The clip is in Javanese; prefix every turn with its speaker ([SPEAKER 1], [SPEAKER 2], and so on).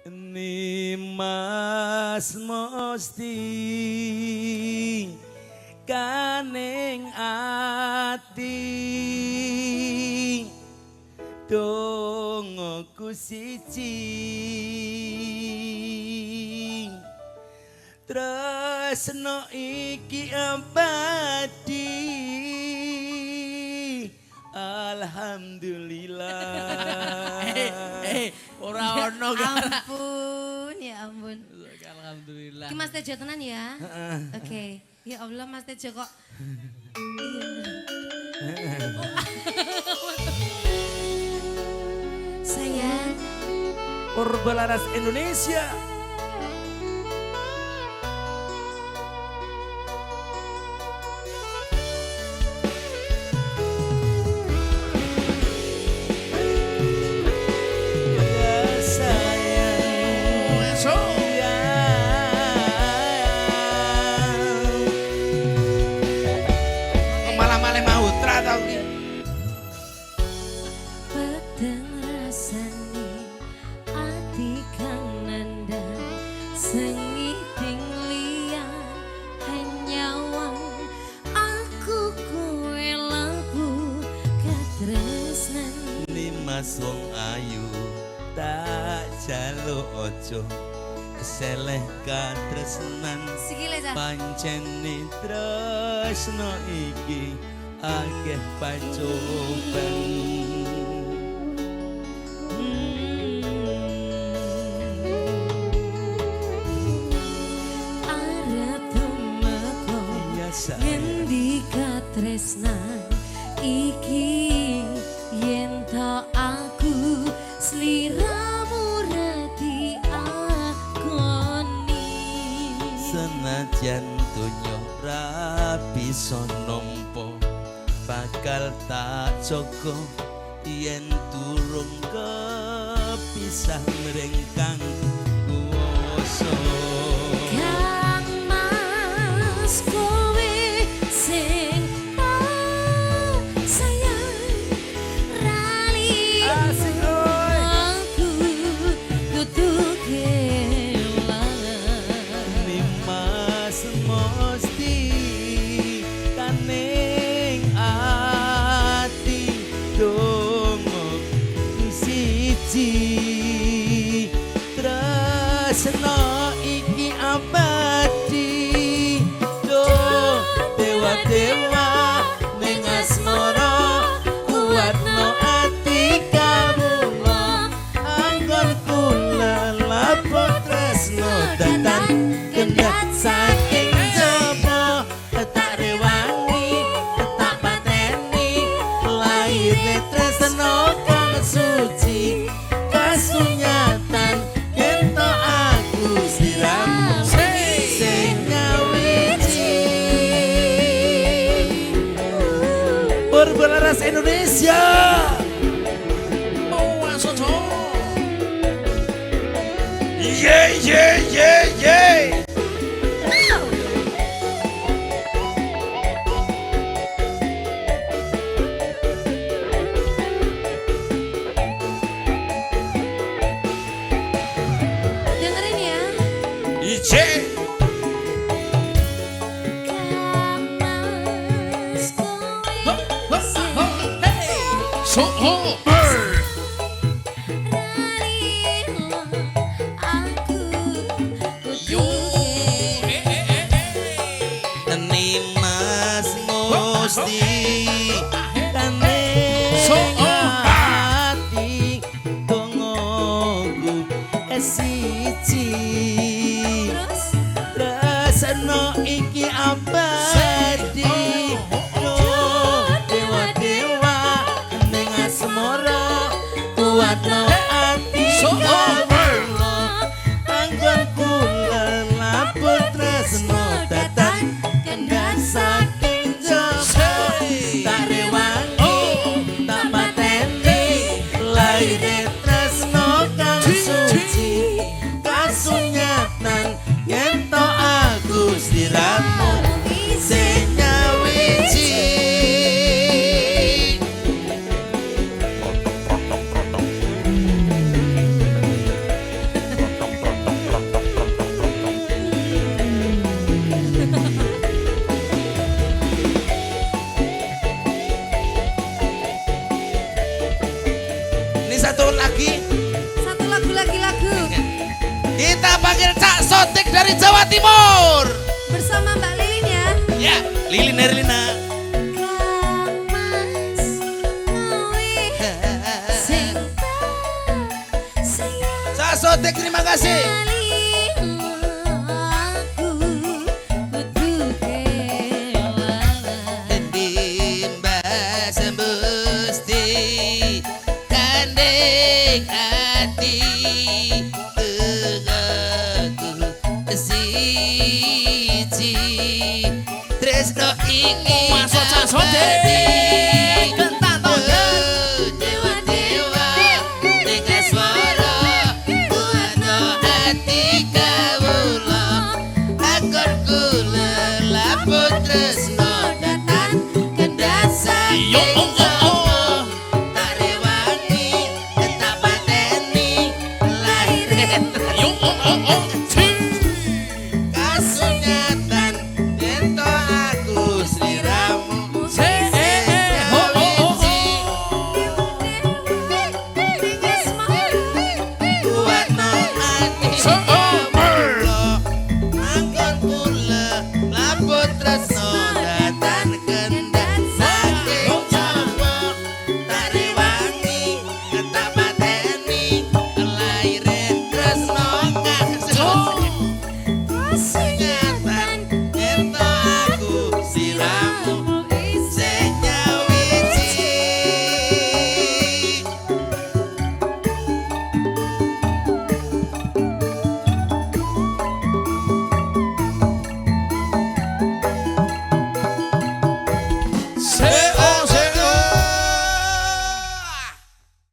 [SPEAKER 1] Nimas mesti kaning ati dongoku siji tresno iki abadi alhamdulillah.
[SPEAKER 2] Ora ono
[SPEAKER 3] ampun, ya ampun.
[SPEAKER 2] Alhamdulillah.
[SPEAKER 3] Ki Mas Tejo tenan ya? Oke. Ya Allah Mas Tejo kok. Sayang.
[SPEAKER 1] Perbalaras Indonesia. Wong ayu tak jaluk ojo keseleh katresnan pancen tresno iki akeh pacoban
[SPEAKER 3] arep tumeka ngendi katresnan iki yen to aku sliramu reti akoni
[SPEAKER 1] senajan donya ra bisa nampa bakal tak jaga yen durung kepisah mrengkang kuwasa
[SPEAKER 3] Kang Mas kowe sing
[SPEAKER 1] tresno iki abadi do dewa-dewa ning asmara kuatno ati kawula anggon kula lapo tresno datang kendhat saking jaba tak rewangi tak pateni laire tresno kang suci kasunyatan ento aku siramu sing nyawiji Perbalaras Indonesia
[SPEAKER 2] Oh asojo
[SPEAKER 1] Ye ye ye ye Tresno iki abadi dewa-dewa ning asmara kuatno ati kawula anggon kula laput tresno datang kendhat saking jaba tak rewangi tak pateni laire tresno kang suci kasunyatan yen to aku sliramu sing nyawiji Kita panggil Cak Sotik dari Jawa Timur.
[SPEAKER 3] Bersama Mbak Lilin ya.
[SPEAKER 1] Ya, Lilin Herlina. Cak Sotik terima kasih. Tresno ingin
[SPEAKER 2] Masuk Cak Sotik.
[SPEAKER 1] dewa-dewa dengan suara kuatno hati kawula agar kula laput tresno datang kendasa
[SPEAKER 2] Yo, oh.
[SPEAKER 1] tarewangi tetap pateni lahir
[SPEAKER 2] Yo, oh.
[SPEAKER 1] kasunyatan ento aku sliramu kuatno hati